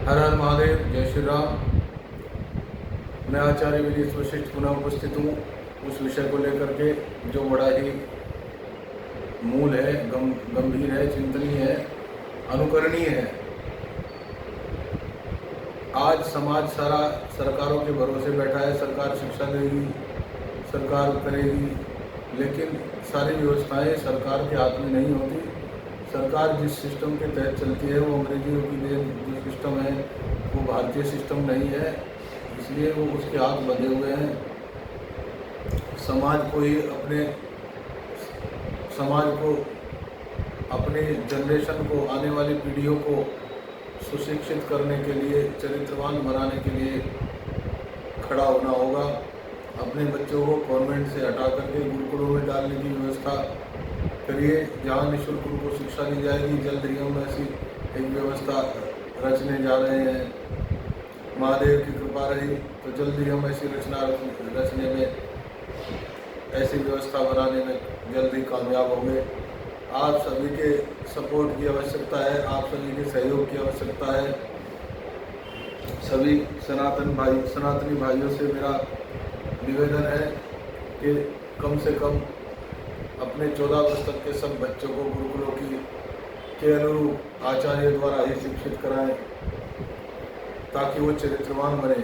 हर हर महादेव, जय श्री राम। मैं आचार्य विनीत वशिष्ठ पुनः उपस्थित हूँ उस विषय को लेकर के जो बड़ा ही मूल है, गंभीर है, चिंतनीय है, अनुकरणीय है। आज समाज सारा सरकारों के भरोसे बैठा है। सरकार शिक्षा देगी, सरकार करेगी, लेकिन सारी व्यवस्थाएं सरकार के हाथ में नहीं होती। सरकार जिस सिस्टम के तहत चलती है वो अंग्रेजियों की जो सिस्टम है वो भारतीय सिस्टम नहीं है, इसलिए वो उसके हाथ बंधे हुए हैं। समाज को अपने जनरेशन को, आने वाली पीढ़ियों को सुशिक्षित करने के लिए, चरित्रवान बनाने के लिए खड़ा होना होगा। अपने बच्चों को कॉन्वेंट से हटा करके गुरुकुलों में डालने की व्यवस्था करिए, जहाँ निःशुल्क उनको शिक्षा दी जाएगी। जल्द ही हम ऐसी एक व्यवस्था रचने जा रहे हैं। महादेव की कृपा रही तो जल्द ही हम ऐसी रचना रचने में, ऐसी व्यवस्था बनाने में जल्द ही कामयाब होंगे। आप सभी के सपोर्ट की आवश्यकता है, आप सभी के सहयोग की आवश्यकता है। सभी सनातनी भाइयों से मेरा निवेदन है कि कम से कम अपने 14 वर्ष तक के सब बच्चों को गुरुकुलों के अनुरूप आचार्य द्वारा ही शिक्षित कराएं, ताकि वो चरित्रवान बने।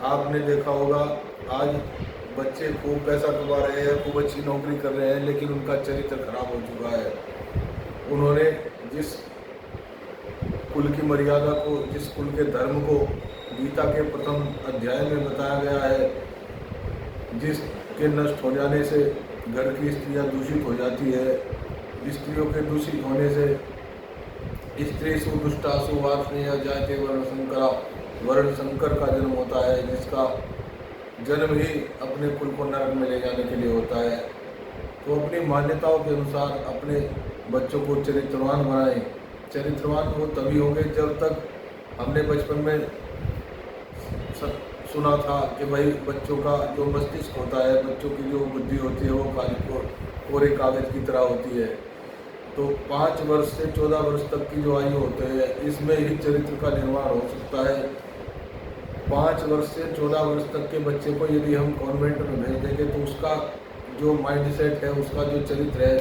आपने देखा होगा आज बच्चे खूब पैसा कमा रहे हैं, खूब अच्छी नौकरी कर रहे हैं, लेकिन उनका चरित्र खराब हो चुका है। उन्होंने जिस कुल की मर्यादा को, जिस कुल के धर्म को गीता के प्रथम अध्याय में बताया गया है, जिसके नष्ट हो जाने से घर की स्त्रियां दूषित हो जाती है, स्त्रियों के दूषित होने से स्त्री सुदुष्टा सुवासनीय जायते वर्ण संकर का जन्म होता है, जिसका जन्म ही अपने कुल को नरक में ले जाने के लिए होता है। तो अपनी मान्यताओं के अनुसार अपने बच्चों को चरित्रवान बनाएं। चरित्रवान वो तभी होंगे जब तक, हमने बचपन में सुना था कि भाई बच्चों का जो मस्तिष्क होता है, बच्चों की जो बुद्धि होती है वो कोरे कागज की तरह होती है। तो 5 वर्ष से 14 वर्ष तक की जो आयु होती है, इसमें ही चरित्र का निर्माण हो सकता है। 5 वर्ष से 14 वर्ष तक के बच्चे को यदि हम कॉन्वेंट में भेज देंगे तो उसका जो माइंड सेट है, उसका जो चरित्र है,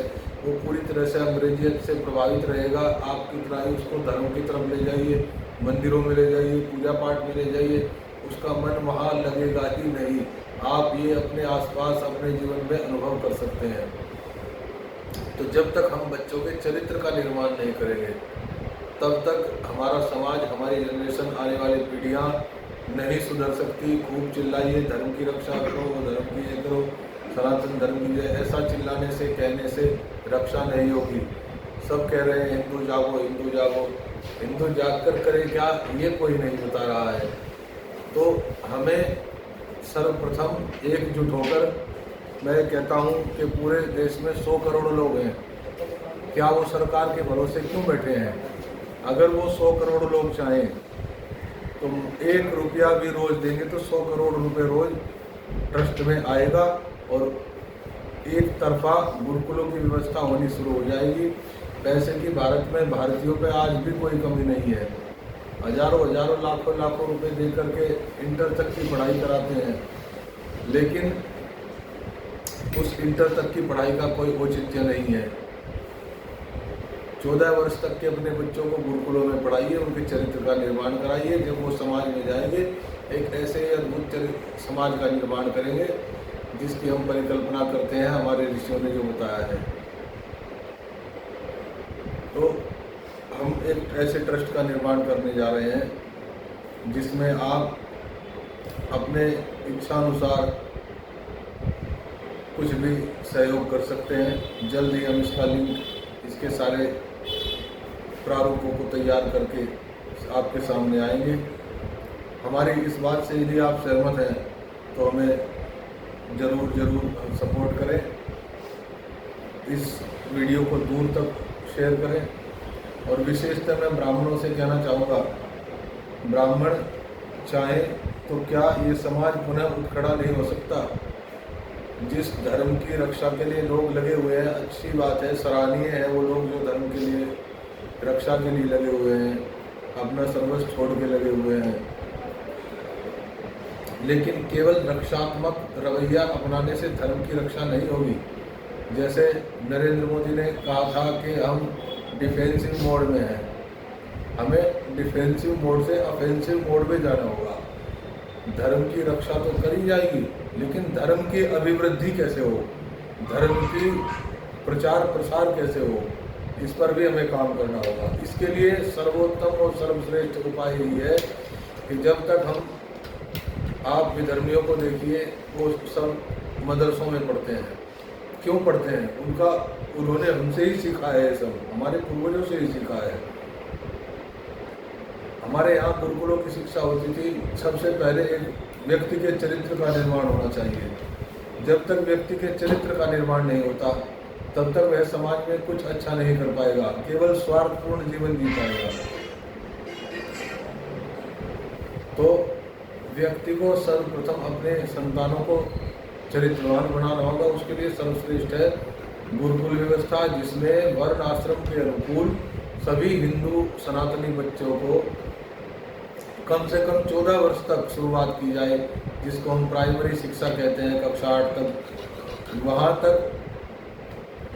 वो पूरी तरह से अंग्रेजियत से प्रभावित रहेगा। आपकी तरह ही उसको धर्म की तरफ ले जाइए, मंदिरों में ले जाइए, पूजा पाठ में ले जाइए, उसका मन वहाँ लगेगा ही नहीं। आप ये अपने आसपास अपने जीवन में अनुभव कर सकते हैं। तो जब तक हम बच्चों के चरित्र का निर्माण नहीं करेंगे, तब तक हमारा समाज, हमारी जनरेशन, आने वाली पीढ़ियाँ नहीं सुधर सकती। खूब चिल्लाइए, धर्म की रक्षा करो, धर्म की ये करो, सनातन धर्म की जय, ऐसा चिल्लाने से, कहने से रक्षा नहीं होगी। सब कह रहे हैं हिंदू जागो, हिंदू जागो। हिंदू जाग कर करे क्या, ये कोई नहीं बता रहा है। तो हमें सर्वप्रथम एकजुट होकर, मैं कहता हूँ कि पूरे देश में 100 करोड़ लोग हैं, क्या वो सरकार के भरोसे क्यों बैठे हैं? अगर वो 100 करोड़ लोग चाहें तो 1 रुपया भी रोज देंगे तो 100 करोड़ रुपए रोज ट्रस्ट में आएगा और एक तरफा गुरुकुलों की व्यवस्था होनी शुरू हो जाएगी। पैसे की भारत में भारतीयों पे आज भी कोई कमी नहीं है। हजारों लाखों रुपए दे करके इंटर तक की पढ़ाई कराते हैं, लेकिन उस इंटर तक की पढ़ाई का कोई औचित्य नहीं है। 14 वर्ष तक के अपने बच्चों को गुरुकुलों में पढ़ाइए, उनके चरित्र का निर्माण कराइए। जब वो समाज में जाएंगे, एक ऐसे अद्भुत समाज का निर्माण करेंगे जिसकी हम परिकल्पना करते हैं, हमारे ऋषियों ने जो बताया है। तो हम एक ऐसे ट्रस्ट का निर्माण करने जा रहे हैं जिसमें आप अपने इच्छानुसार कुछ भी सहयोग कर सकते हैं। जल्द ही हम इसका लिंक, इसके सारे प्रारूपों को तैयार करके आपके सामने आएंगे। हमारी इस बात से यदि आप सहमत हैं तो हमें ज़रूर सपोर्ट करें। इस वीडियो को दूर तक शेयर करें। और विशेषतः मैं ब्राह्मणों से कहना चाहूँगा, ब्राह्मण चाहे तो क्या ये समाज पुनः उठ खड़ा नहीं हो सकता? जिस धर्म की रक्षा के लिए लोग लगे हुए हैं, अच्छी बात है, सराहनीय है वो लोग जो धर्म के लिए, रक्षा के लिए लगे हुए हैं, अपना सर्वस्व छोड़ के लगे हुए हैं। लेकिन केवल रक्षात्मक रवैया अपनाने से धर्म की रक्षा नहीं होगी। जैसे नरेंद्र मोदी ने कहा था कि हम डिफेंसिव मोड में हैं, हमें डिफेंसिव मोड से ऑफेंसिव मोड में जाना होगा। धर्म की रक्षा तो करी जाएगी, लेकिन धर्म की अभिवृद्धि कैसे हो, धर्म की प्रचार प्रसार कैसे हो, इस पर भी हमें काम करना होगा। इसके लिए सर्वोत्तम और सर्वश्रेष्ठ उपाय यही है कि जब तक हम, आप विधर्मियों को देखिए, वो सब मदरसों में पढ़ते हैं। क्यों पढ़ते हैं? उन्होंने हमसे ही सीखा है, सब हमारे पूर्वजों से ही सीखा है। हमारे यहाँ गुरुकुलों की शिक्षा होती थी। सबसे पहले एक व्यक्ति के चरित्र का निर्माण होना चाहिए। जब तक व्यक्ति के चरित्र का निर्माण नहीं होता, तब तक वह समाज में कुछ अच्छा नहीं कर पाएगा, केवल स्वार्थपूर्ण जीवन जी पाएगा। तो व्यक्ति को सर्वप्रथम अपने संतानों को चरित्रवान बनाना होगा। उसके लिए सर्वश्रेष्ठ है गुरुकुल व्यवस्था, जिसमें वर्ण आश्रम के अनुकूल सभी हिंदू सनातनी बच्चों को कम से कम 14 वर्ष तक शुरुआत की जाए, जिसको हम प्राइमरी शिक्षा कहते हैं, कक्षा 8 तक। वहाँ तक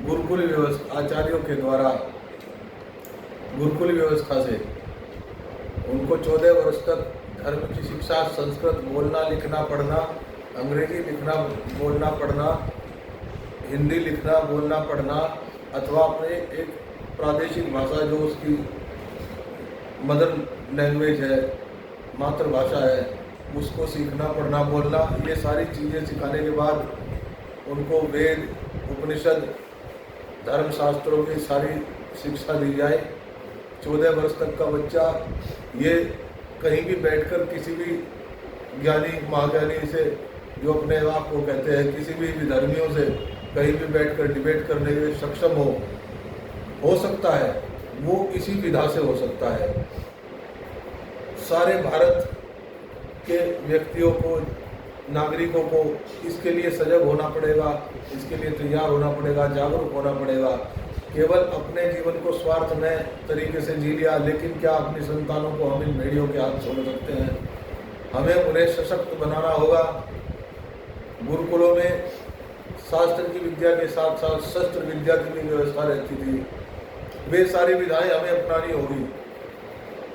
गुरुकुल व्यवस्था आचार्यों के द्वारा गुरुकुल व्यवस्था से उनको 14 वर्ष तक धर्म की शिक्षा, संस्कृत बोलना लिखना पढ़ना, अंग्रेजी लिखना बोलना पढ़ना, हिंदी लिखना बोलना पढ़ना, अथवा अपने एक प्रादेशिक भाषा जो उसकी मदर लैंग्वेज है, मातृभाषा है, उसको सीखना पढ़ना बोलना, ये सारी चीज़ें सिखाने के बाद उनको वेद, उपनिषद, धर्मशास्त्रों की सारी शिक्षा दी जाए। 14 वर्ष तक का बच्चा ये कहीं भी बैठकर किसी भी ज्ञानी महाज्ञानी से, जो अपने आप को कहते हैं, किसी भी धर्मियों से कहीं भी बैठकर डिबेट करने में सक्षम हो सकता है। वो इसी विधा से हो सकता है। सारे भारत के व्यक्तियों को, नागरिकों को इसके लिए सजग होना पड़ेगा, इसके लिए तैयार होना पड़ेगा, जागरूक होना पड़ेगा। केवल अपने जीवन को स्वार्थ में तरीके से जी लिया, लेकिन क्या अपनी संतानों को हम इन भेड़ियों के हाथ छोड़ सकते हैं? हमें उन्हें सशक्त बनाना होगा। गुरुकुलों में शास्त्र की विद्या के साथ साथ शस्त्र विद्या की भी व्यवस्था रहती थी। वे सारी विधाएं हमें अपनानी होगी।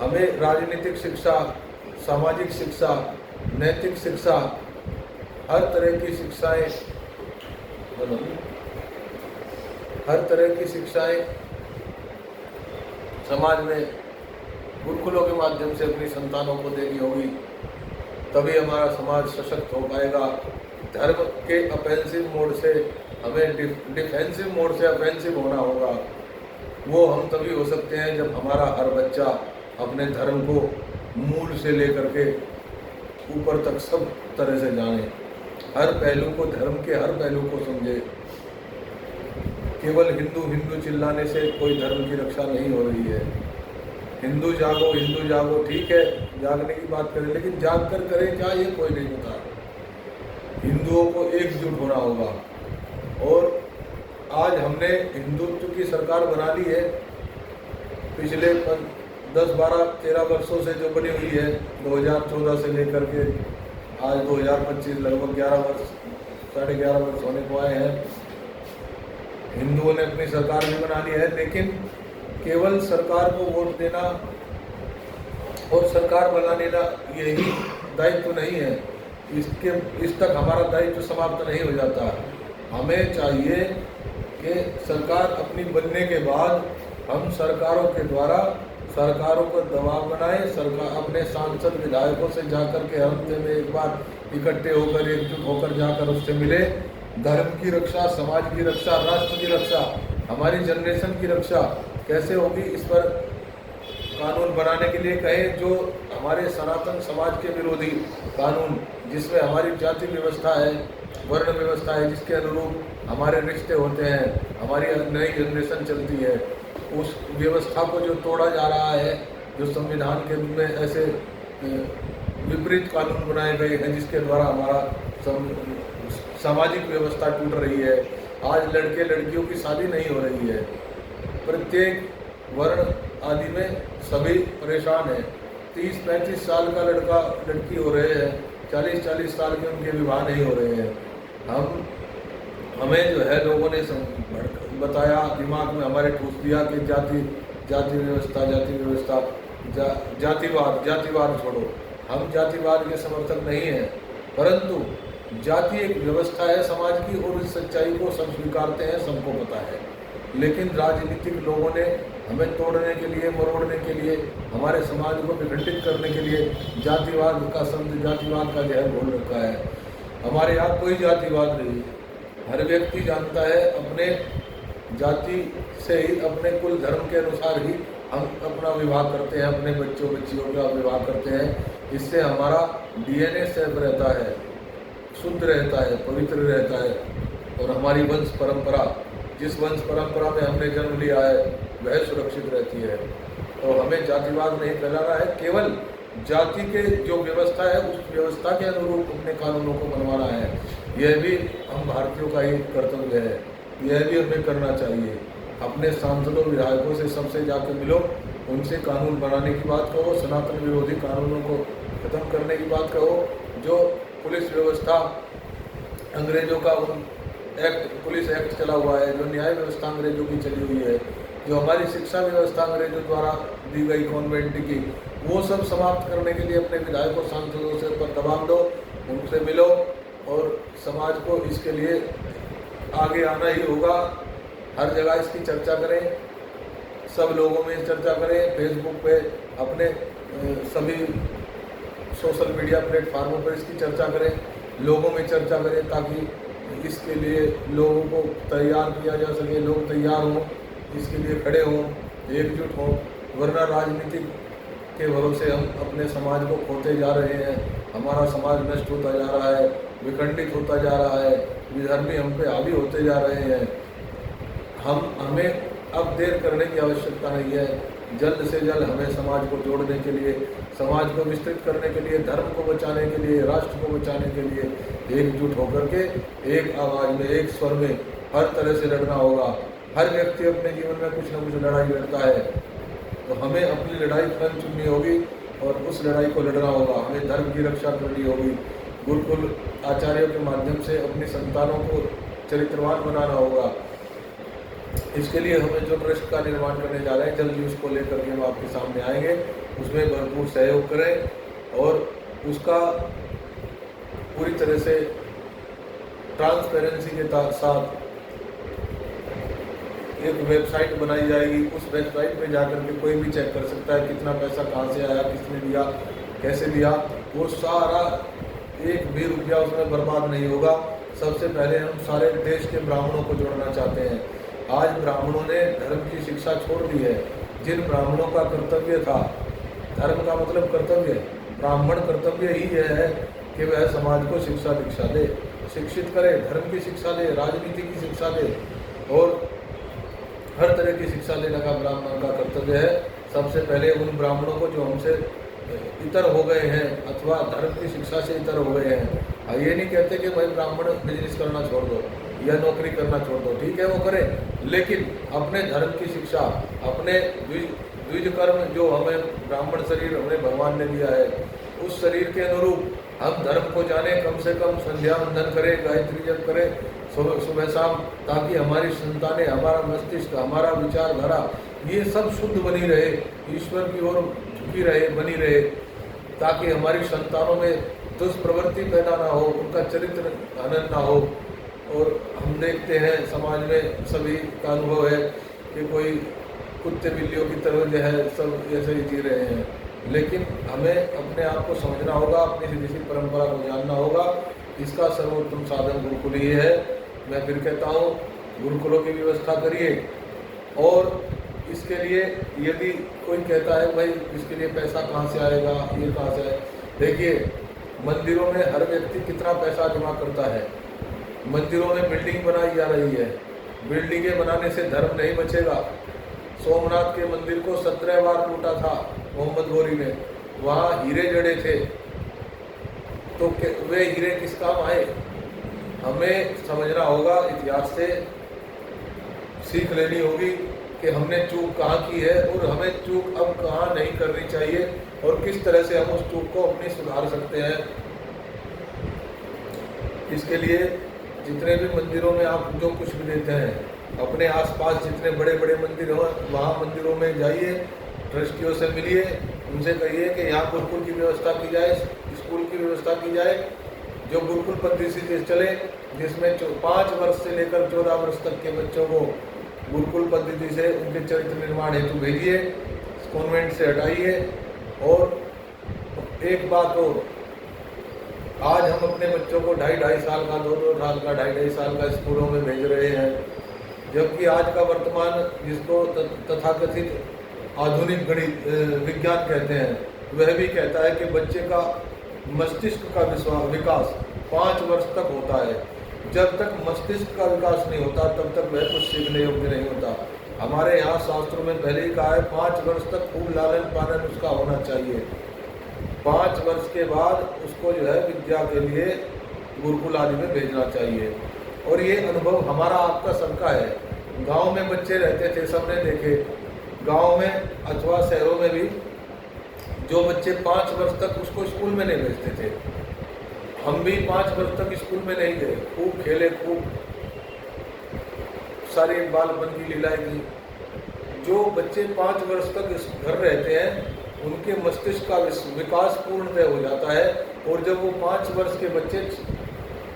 हमें राजनीतिक शिक्षा, सामाजिक शिक्षा, नैतिक शिक्षा, हर तरह की शिक्षाएं, समाज में गुरुकुलों के माध्यम से अपनी संतानों को देनी होगी। तभी हमारा समाज सशक्त हो पाएगा। धर्म के ऑफेंसिव मोड से हमें डिफेंसिव मोड से ऑफेंसिव होना होगा। वो हम तभी हो सकते हैं जब हमारा हर बच्चा अपने धर्म को मूल से लेकर के ऊपर तक सब तरह से जाने, हर पहलू को, धर्म के हर पहलू को समझे। केवल हिंदू हिंदू चिल्लाने से कोई धर्म की रक्षा नहीं हो रही है। हिंदू जागो, ठीक है, जागने की बात करें, लेकिन जाग कर करें क्या, ये कोई नहीं बता। हिंदुओं को एकजुट होना होगा। और आज हमने हिंदुत्व की सरकार बना ली है। पिछले 10, 12, 13 वर्षों से जो बनी हुई है, 2014 से लेकर के आज 2025 लगभग 11 वर्ष, 11.5 वर्ष होने को आए हैं। हिंदुओं ने अपनी सरकार भी बना ली है, लेकिन केवल सरकार को वोट देना और सरकार बनाने का यही दायित्व नहीं है। इस तक हमारा दायित्व समाप्त नहीं हो जाता। हमें चाहिए कि सरकार अपनी बनने के बाद हम सरकारों के द्वारा सरकारों को दबाव बनाए। सरकार अपने सांसद विधायकों से जाकर के हफ्ते में एक बार इकट्ठे होकर, एकजुट होकर जाकर उससे मिले। धर्म की रक्षा, समाज की रक्षा, राष्ट्र की रक्षा, हमारी जनरेशन की रक्षा कैसे होगी, इस पर कानून बनाने के लिए कहें। जो हमारे सनातन समाज के विरोधी कानून, जिसमें हमारी जाति व्यवस्था है, वर्ण व्यवस्था है, जिसके अनुरूप हमारे रिश्ते होते हैं, हमारी नई जनरेशन चलती है, उस व्यवस्था को जो तोड़ा जा रहा है, जो संविधान के रूप में ऐसे विपरीत कानून बनाए गए हैं, जिसके द्वारा हमारा सामाजिक व्यवस्था टूट रही है। आज लड़के लड़कियों की शादी नहीं हो रही है। प्रत्येक वर्ण आदि में सभी परेशान हैं। 30-35 साल का लड़का लड़की हो रहे हैं, 40-40 साल के उनके विवाह नहीं हो रहे हैं। हमें जो है लोगों ने बताया, दिमाग में हमारे ठूस दिया कि जाति व्यवस्था, जातिवाद छोड़ो। हम जातिवाद के समर्थक नहीं हैं, परंतु जाति एक व्यवस्था है समाज की और इस सच्चाई को सब स्वीकारते हैं, सबको पता है। लेकिन राजनीतिक लोगों ने हमें तोड़ने के लिए, मरोड़ने के लिए, हमारे समाज को विखंडित करने के लिए जातिवाद का शब्द, जातिवाद का जहर घोल रखा है। हमारे यहाँ कोई जातिवाद नहीं है। हर व्यक्ति जानता है अपने जाति से ही, अपने कुल धर्म के अनुसार ही हम अपना विवाह करते हैं, अपने बच्चों बच्चियों का विवाह करते हैं। इससे हमारा DNA सेफ रहता है, शुद्ध रहता है, पवित्र रहता है और हमारी वंश परंपरा, जिस वंश परंपरा में हमने जन्म लिया है वह सुरक्षित रहती है। तो हमें जातिवाद नहीं फैलाना है, केवल जाति के जो व्यवस्था है उस व्यवस्था के अनुरूप अपने कानूनों को बनवाना है। यह भी हम भारतीयों का ही कर्तव्य है, यह भी हमें करना चाहिए। अपने सांसदों विधायकों से सबसे जाके मिलो, उनसे कानून बनाने की बात कहो, सनातन विरोधी कानूनों को खत्म करने की बात कहो। जो पुलिस व्यवस्था अंग्रेजों का पुलिस एक्ट चला हुआ है, जो न्याय व्यवस्था अंग्रेजों की चली हुई है, जो हमारी शिक्षा व्यवस्था अंग्रेजों द्वारा दी गई कॉन्वेंट की, वो सब समाप्त करने के लिए अपने विधायकों सांसदों से ऊपर दबाव दो, उनसे मिलो और समाज को इसके लिए आगे आना ही होगा। हर जगह इसकी चर्चा करें, सब लोगों में चर्चा करें, फेसबुक पे, अपने सभी सोशल मीडिया प्लेटफार्मों पर इसकी चर्चा करें, लोगों में चर्चा करें, ताकि इसके लिए लोगों को तैयार किया जा सके, लोग तैयार हों, इसके लिए खड़े हों, एकजुट हों। वरना राजनीति के भरोसे हम अपने समाज को खोते जा रहे हैं, हमारा समाज नष्ट होता जा रहा है, विखंडित होता जा रहा है, विधर्मी हम पे हावी होते जा रहे हैं। हमें अब देर करने की आवश्यकता नहीं है। जल्द से जल्द हमें समाज को जोड़ने के लिए, समाज को विस्तृत करने के लिए, धर्म को बचाने के लिए, राष्ट्र को बचाने के लिए एकजुट होकर के एक आवाज़ में, एक स्वर में हर तरह से लड़ना होगा। हर व्यक्ति अपने जीवन में कुछ न कुछ लड़ाई लड़ता है, तो हमें अपनी लड़ाई स्वयं चुननी होगी और उस लड़ाई को लड़ना होगा। हमें धर्म की रक्षा करनी होगी, गुरुकुल आचार्यों के माध्यम से अपनी संतानों को चरित्रवान बनाना होगा। इसके लिए हमें जो ट्रस्ट का निर्माण करने जा रहे हैं, जल्दी उसको लेकर के हम आपके सामने आएंगे। उसमें भरपूर सहयोग करें और उसका पूरी तरह से ट्रांसपेरेंसी के साथ एक वेबसाइट बनाई जाएगी। उस वेबसाइट में जाकर के कोई भी चेक कर सकता है कितना पैसा कहाँ से आया, किसने दिया, कैसे दिया। वो सारा एक भी रुपया उसमें बर्बाद नहीं होगा। सबसे पहले हम सारे देश के ब्राह्मणों को जोड़ना चाहते हैं। आज ब्राह्मणों ने धर्म की शिक्षा छोड़ दी है। जिन ब्राह्मणों का कर्तव्य था, धर्म का मतलब कर्तव्य, ब्राह्मण कर्तव्य ही यह है कि वह समाज को शिक्षा दीक्षा दे, शिक्षित करे, धर्म की शिक्षा दे, राजनीति की शिक्षा दे और हर तरह की शिक्षा देने का ब्राह्मण का कर्तव्य है। सबसे पहले उन ब्राह्मणों को जो हमसे इतर हो गए हैं अथवा धर्म की शिक्षा से इतर हो गए हैं, ये नहीं कहते कि भाई ब्राह्मण बिजनेस करना छोड़ दो या नौकरी करना छोड़ दो, ठीक है वो करें, लेकिन अपने धर्म की शिक्षा, अपने द्विज कर्म जो हमें ब्राह्मण शरीर हमें भगवान ने दिया है, उस शरीर के अनुरूप हम धर्म को जाने, कम से कम संध्या वंदन करें, गायत्री जप करें सुबह शाम, ताकि हमारी संतानें, हमारा मस्तिष्क, हमारा विचारधारा ये सब शुद्ध बनी रहे, ईश्वर की ओर झुकी रहे, बनी रहे, ताकि हमारी संतानों में दुष्प्रवृत्ति पैदा ना हो, उनका चरित्र हनन ना हो। और हम देखते हैं समाज में सभी का अनुभव है कि कोई कुत्ते बिल्लियों की तरह जो है सब ऐसे ही जी रहे हैं। लेकिन हमें अपने आप को समझना होगा, अपनी सीधी परंपरा को जानना होगा। इसका सर्वोत्तम साधन गुरुकुल ही है। मैं फिर कहता हूँ, गुरुकुलों की व्यवस्था करिए। और इसके लिए यदि कोई कहता है भाई इसके लिए पैसा कहाँ से आएगा, ये कहाँ से आए, देखिए मंदिरों में हर व्यक्ति कितना पैसा जमा करता है। मंदिरों में बिल्डिंग बनाई जा रही है, बिल्डिंगें बनाने से धर्म नहीं बचेगा। सोमनाथ के मंदिर को 17 बार लूटा था मोहम्मद गौरी ने, वहाँ हीरे जड़े थे, तो वे हीरे किस काम आए? हमें समझना होगा, इतिहास से सीख लेनी होगी कि हमने चूक कहाँ की है और हमें चूक अब कहाँ नहीं करनी चाहिए और किस तरह से हम उस चूक को अपनी सुधार सकते हैं। इसके लिए जितने भी मंदिरों में आप जो कुछ भी देते हैं, अपने आसपास जितने बड़े बड़े मंदिर हो वहाँ मंदिरों में जाइए, ट्रस्टियों से मिलिए, उनसे कहिए कि यहाँ गुरुकुल की व्यवस्था की जाए, स्कूल की व्यवस्था की जाए जो गुरुकुल पद्धति से चले, जिसमें 5 वर्ष से लेकर 14 वर्ष तक के बच्चों को गुरुकुल पद्धति से उनके चरित्र निर्माण हेतु भेजिए, कॉन्वेंट से हटाइए। और एक बात और, आज हम अपने बच्चों को 2.5 साल का 2-2 साल का 2.5 साल का स्कूलों में भेज रहे हैं, जबकि आज का वर्तमान जिसको तथाकथित आधुनिक गणित विज्ञान कहते हैं, वह भी कहता है कि बच्चे का मस्तिष्क का विकास 5 वर्ष तक होता है। जब तक मस्तिष्क का विकास नहीं होता तब तक वह कुछ सीखने योग्य नहीं होता। हमारे यहाँ शास्त्रों में पहले ही कहा है 5 वर्ष तक खूब लालन पालन उसका होना चाहिए। 5 वर्ष के बाद उसको जो है विद्या के लिए गुरुकुल आदि में भेजना चाहिए। और ये अनुभव हमारा आपका सबका है। गांव में बच्चे रहते थे, सबने देखे, गांव में अथवा शहरों में भी जो बच्चे 5 वर्ष तक उसको स्कूल में नहीं भेजते थे। हम भी 5 वर्ष तक स्कूल में नहीं गए, खूब खेले, खूब सारी बालपन की लीलाएं की। जो बच्चे 5 वर्ष तक इस घर रहते हैं उनके मस्तिष्क का विकास पूर्णतः हो जाता है। और जब वो 5 वर्ष के बच्चे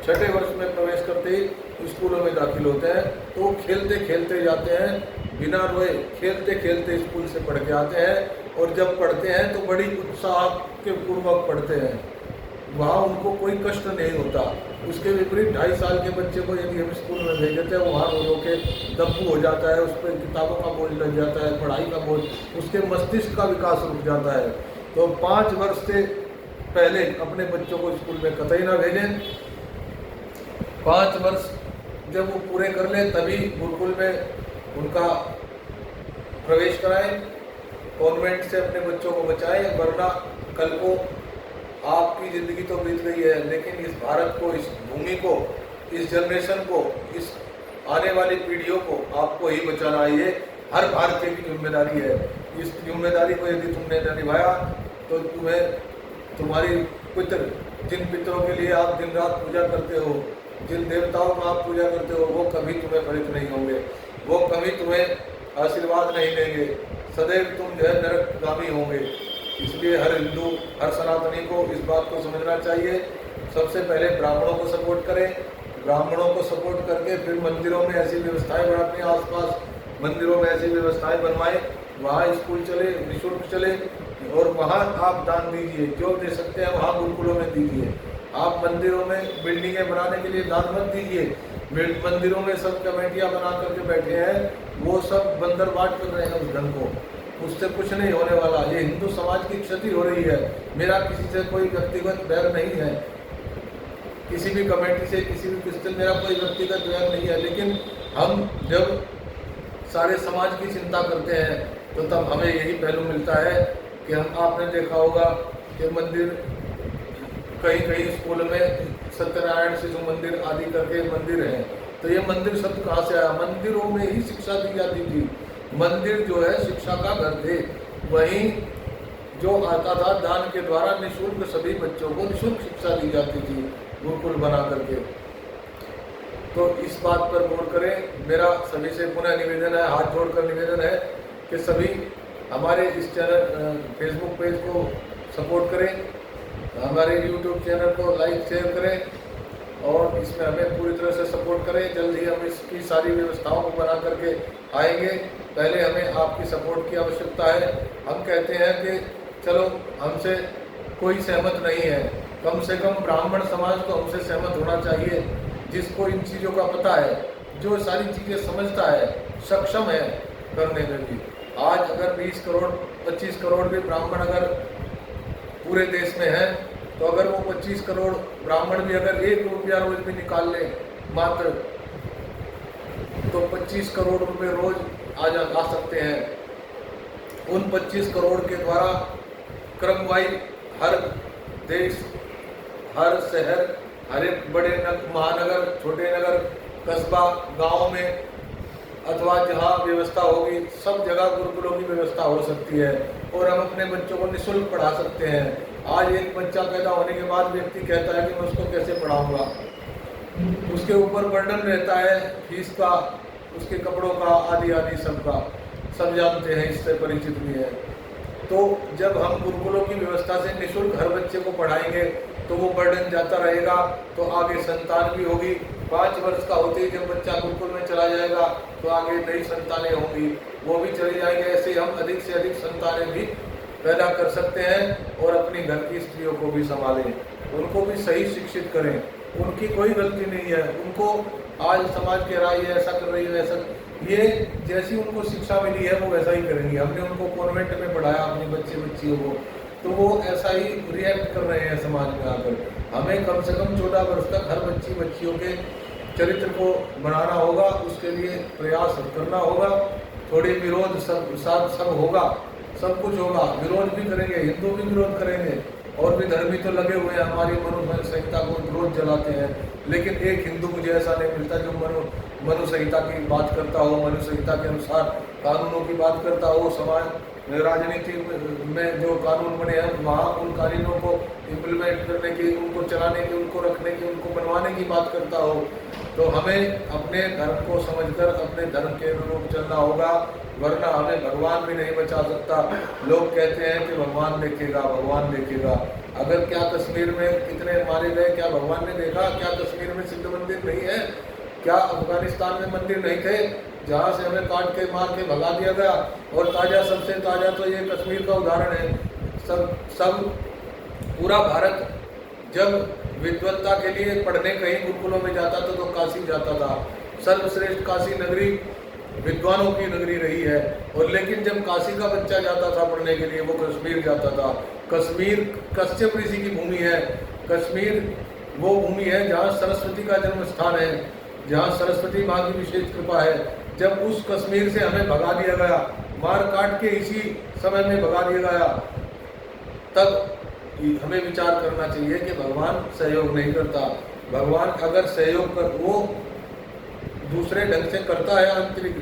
6ठे वर्ष में प्रवेश करते ही स्कूलों में दाखिल होते हैं तो खेलते खेलते जाते हैं, बिना रोए खेलते खेलते स्कूल से पढ़ के आते हैं। और जब पढ़ते हैं तो बड़ी उत्साह के पूर्वक पढ़ते हैं, वहाँ उनको कोई कष्ट नहीं होता। उसके विपरीत 2.5 साल के बच्चे को यदि हम स्कूल में भेज देते हैं, वहाँ रो के दब्बू हो जाता है, उस पर किताबों का बोझ लग जाता है, पढ़ाई का बोझ, उसके मस्तिष्क का विकास रुक जाता है। तो 5 वर्ष से पहले अपने बच्चों को स्कूल में कतई ना भेजें। 5 वर्ष जब वो पूरे कर लें तभी गुरुकुल में उनका प्रवेश कराएं, कॉन्वेंट से अपने बच्चों को बचाएं। वरना कल को आपकी ज़िंदगी तो बीत गई है, लेकिन इस भारत को, इस भूमि को, इस जनरेशन को, इस आने वाली पीढ़ियों को आपको ही बचाना है। ये हर भारतीय की जिम्मेदारी है। इस जिम्मेदारी को यदि तुमने न निभाया तो तुम्हें तुम्हारी पितर, जिन पितरों के लिए आप दिन रात पूजा करते हो, जिन देवताओं को आप पूजा करते हो, वो कभी तुम्हें फलित नहीं होंगे, वो कभी तुम्हें आशीर्वाद नहीं देंगे, सदैव तुम जो है नरकगामी होंगे। इसलिए हर हिंदू, हर सनातनी को इस बात को समझना चाहिए। सबसे पहले ब्राह्मणों को सपोर्ट करें, ब्राह्मणों को सपोर्ट करके फिर मंदिरों में ऐसी व्यवस्थाएं बनाएं, आसपास मंदिरों में ऐसी व्यवस्थाएं बनवाएं, वहाँ स्कूल चले, निःशुल्क चले और वहाँ आप दान दीजिए, जो दे सकते हैं वहाँ गुरुकुलों में दीजिए। आप मंदिरों में बिल्डिंगें बनाने के लिए दान मत दीजिए। मंदिरों में सब कमेटियाँ बना करके बैठे हैं, वो सब बंदर बांट कर रहे हैं उस धन को, उससे कुछ नहीं होने वाला। ये हिंदू समाज की क्षति हो रही है। मेरा किसी से कोई व्यक्तिगत बैर नहीं है, किसी भी कमेटी से, किसी भी किसी से मेरा कोई व्यक्तिगत बैर नहीं है। लेकिन हम जब सारे समाज की चिंता करते हैं तो तब हमें यही पहलू मिलता है कि हम, आपने देखा होगा कि मंदिर कई कई स्कूल में सत्यनारायण शिशु मंदिर आदि करके मंदिर हैं, तो ये मंदिर शब्द कहाँ से आया? मंदिरों में ही शिक्षा दी जाती थी। मंदिर जो है शिक्षा का घर थे। वहीं जो आता था दान के द्वारा निःशुल्क सभी बच्चों को निःशुल्क शिक्षा दी जाती थी गुरुकुल बना करके। तो इस बात पर गौर करें। मेरा सभी से पुनः निवेदन है, हाथ जोड़कर निवेदन है कि सभी हमारे इस चैनल फेसबुक पेज को सपोर्ट करें, हमारे यूट्यूब चैनल को लाइक शेयर करें और इसमें हमें पूरी तरह से सपोर्ट करें। जल्द ही हम इसकी सारी व्यवस्थाओं को बना करके आएंगे। पहले हमें आपकी सपोर्ट की आवश्यकता है। हम कहते हैं कि चलो हमसे कोई सहमत नहीं है, कम से कम ब्राह्मण समाज तो हमसे सहमत होना चाहिए, जिसको इन चीज़ों का पता है, जो सारी चीज़ें समझता है, सक्षम है करने में भी। आज अगर 20 करोड़ 25 करोड़ भी ब्राह्मण अगर पूरे देश में है, तो अगर वो 25 करोड़ ब्राह्मण भी अगर 1 रुपया रोज भी निकाल ले मात्र, तो 25 करोड़ रुपए रोज आ सकते हैं। उन 25 करोड़ के द्वारा क्रमवाइज हर देश, हर शहर, हर एक बड़े महानगर, छोटे नगर, कस्बा, गांव में अथवा जहाँ व्यवस्था होगी, सब जगह गुरुकुलों की व्यवस्था हो सकती है और हम अपने बच्चों को निःशुल्क पढ़ा सकते हैं। आज एक बच्चा पैदा होने के बाद व्यक्ति कहता है कि मैं उसको कैसे पढ़ाऊंगा, उसके ऊपर बर्डन रहता है फीस का, उसके कपड़ों का, आदि आदि सबका, सब जानते हैं, इससे परिचित भी है। तो जब हम गुरुकुलों की व्यवस्था से निःशुल्क हर बच्चे को पढ़ाएंगे तो वो बर्डन जाता रहेगा, तो आगे संतान भी होगी। 5 वर्ष का होते ही जब बच्चा गुरुकुल में चला जाएगा तो आगे नई संतानें होंगी, वो भी चली जाएंगे। ऐसे हम अधिक से अधिक संतानें भी पैदा कर सकते हैं और अपनी घर की स्त्रियों को भी संभालें, उनको भी सही शिक्षित करें। उनकी कोई गलती नहीं है, उनको आज समाज कह रहा है ऐसा कर रही है वैसा, ये जैसी उनको शिक्षा मिली है वो वैसा ही करेंगी। हमने उनको कॉन्वेंट में पढ़ाया अपनी बच्चियों को, तो वो ऐसा ही रिएक्ट कर रहे हैं समाज में आकर। हमें कम से कम 14 वर्ष तक हर बच्चियों के चरित्र को बनाना होगा, उसके लिए प्रयास करना होगा। थोड़ी विरोध सब होगा, सब कुछ होगा, विरोध भी करेंगे, हिंदू भी विरोध करेंगे और भी धर्मी तो लगे हुए हैं, हमारी मनु संहिता को रोज जलाते हैं। लेकिन एक हिंदू मुझे ऐसा नहीं मिलता जो मनु संहिता की बात करता हो, मनु संहिता के अनुसार कानूनों की बात करता हो। समाज राजनीति में जो कानून बने हैं वहाँ उन कानूनों को इम्प्लीमेंट करने की, उनको चलाने की, उनको रखने की, उनको बनवाने की बात करता हो। तो हमें अपने धर्म को समझकर अपने धर्म के अनुरूप चलना होगा, वरना हमें भगवान भी नहीं बचा सकता। लोग कहते हैं कि भगवान देखेगा, भगवान देखेगा। अगर क्या कश्मीर में कितने मारे गए, क्या भगवान ने देखा? क्या कश्मीर में सिद्ध मंदिर नहीं है? क्या अफगानिस्तान में मंदिर नहीं थे जहाँ से हमें काट के मार के भगा दिया गया? और ताज़ा, सबसे ताज़ा तो ये कश्मीर का उदाहरण है। सब पूरा भारत जब विद्वत्ता के लिए पढ़ने कहीं गुरुकुलों में जाता था तो काशी जाता था। सर्वश्रेष्ठ काशी नगरी विद्वानों की नगरी रही है। और लेकिन जब काशी का बच्चा जाता था पढ़ने के लिए वो कश्मीर जाता था। कश्मीर कश्यप ऋषि की भूमि है। कश्मीर वो भूमि है जहाँ सरस्वती का जन्म स्थान है, जहाँ सरस्वती माँ की विशेष कृपा है। जब उस कश्मीर से हमें भगा दिया गया, मार काट के इसी समय में भगा दिया गया, तब हमें विचार करना चाहिए कि भगवान सहयोग नहीं करता। भगवान अगर सहयोग कर, वो दूसरे ढंग से करता है आंतरिक,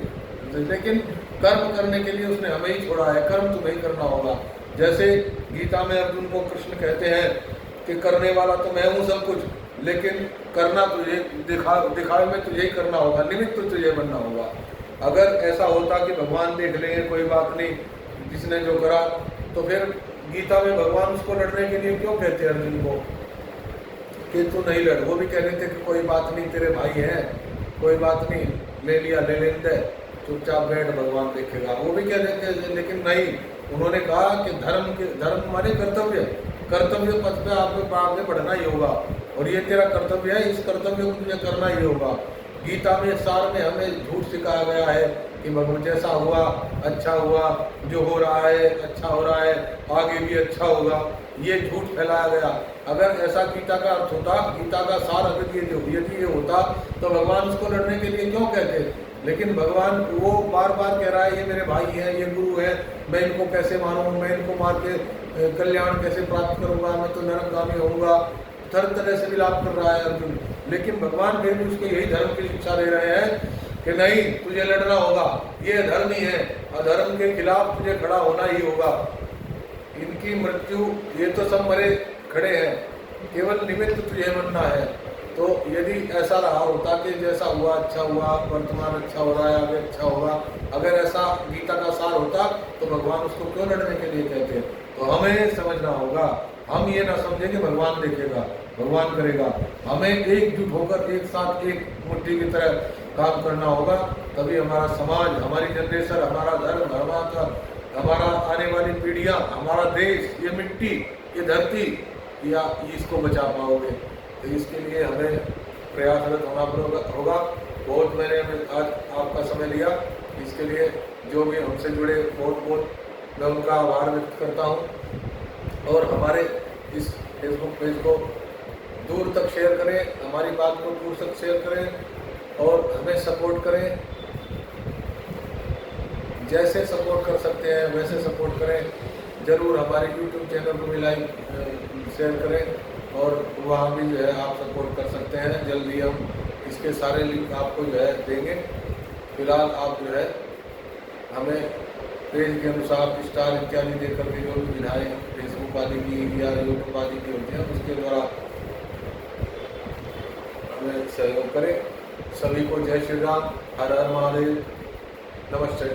लेकिन कर्म करने के लिए उसने हमें ही छोड़ा है। कर्म तुम्हें ही करना होगा। जैसे गीता में अर्जुन को कृष्ण कहते हैं कि करने वाला तो मैं हूँ सब कुछ, लेकिन करना तुझे, दिखावे में तुझे ही करना होगा, निमित्त तो तुझे बनना होगा। अगर ऐसा होता कि भगवान देख लेंगे, कोई बात नहीं, जिसने जो करा, तो फिर गीता में भगवान उसको लड़ने के लिए क्यों कहते हैं अर्जुन को कि तू नहीं लड़? वो भी कह रहे थे कि कोई बात नहीं, तेरे भाई हैं, कोई बात नहीं, ले लिया, ले लेने दे, चुपचाप बैठ, भगवान देखेगा। वो भी कह रहे थे, लेकिन नहीं, उन्होंने कहा कि धर्म माने कर्तव्य पथ पे आपको आगे बढ़ना ही होगा और ये तेरा कर्तव्य है, इस कर्तव्य को तुझे करना ही होगा। गीता में सार में हमें झूठ सिखाया गया है कि भगवान जैसा हुआ अच्छा हुआ, जो हो रहा है अच्छा हो रहा है, आगे भी अच्छा होगा, ये झूठ फैलाया गया। अगर ऐसा गीता का अर्थ होता, गीता का सार अगर यदि ये होता तो भगवान उसको लड़ने के लिए क्यों कहते? लेकिन भगवान वो बार बार कह रहा है ये मेरे भाई हैं, ये गुरु हैं, मैं इनको कैसे मारूं, मैं इनको मार के कल्याण कैसे प्राप्त करूंगा, मैं तो नरकगामी होऊंगा, तरह तरह से विलाप कर रहा है अर्जुन। लेकिन भगवान फिर भी उसको यही धर्म की शिक्षा दे रहे हैं कि नहीं, तुझे लड़ना होगा, ये अधर्म ही है, अधर्म के खिलाफ तुझे खड़ा होना ही होगा। इनकी मृत्यु, ये तो सब मरे खड़े हैं, केवल निमित्त तुझे बनना है। तो यदि ऐसा रहा होता कि जैसा हुआ अच्छा हुआ, वर्तमान अच्छा हो रहा है, आगे अच्छा होगा, अगर ऐसा गीता का सार होता तो भगवान उसको क्यों लड़ने के लिए कहते? तो हमें समझना होगा, हम ये ना समझें कि भगवान देखेगा, भगवान करेगा। हमें एकजुट होकर एक साथ एक मुट्ठी की तरह काम करना होगा, तभी हमारा समाज, हमारी जनरेशन, हमारा धर्म, हमारा आने वाली पीढ़ियाँ, हमारा देश, ये मिट्टी, ये धरती, या इसको बचा पाओगे। तो इसके लिए हमें प्रयासरत होना होगा। बहुत मैंने आज आपका समय लिया, इसके लिए जो भी हमसे जुड़े बहुत मैं उनका आभार व्यक्त करता हूँ। और हमारे इस फेसबुक पेज को दूर तक शेयर करें, हमारी बात को दूर तक शेयर करें और हमें सपोर्ट करें। जैसे सपोर्ट कर सकते हैं वैसे सपोर्ट करें। ज़रूर हमारे YouTube चैनल को भी लाइक शेयर करें और वहाँ भी जो है आप सपोर्ट कर सकते हैं। जल्दी हम इसके सारे लिंक आपको जो है देंगे। फिलहाल आप जो है हमें पेज के अनुसार स्टार इत्यादि दे करके जो भी विधाएँ फेसबुक आदि की या यूट्यूब आदि की होती हैं उसके द्वारा हमें सहयोग करें। सभी को जय श्री राम, हर हर महादेव, नमस्ते।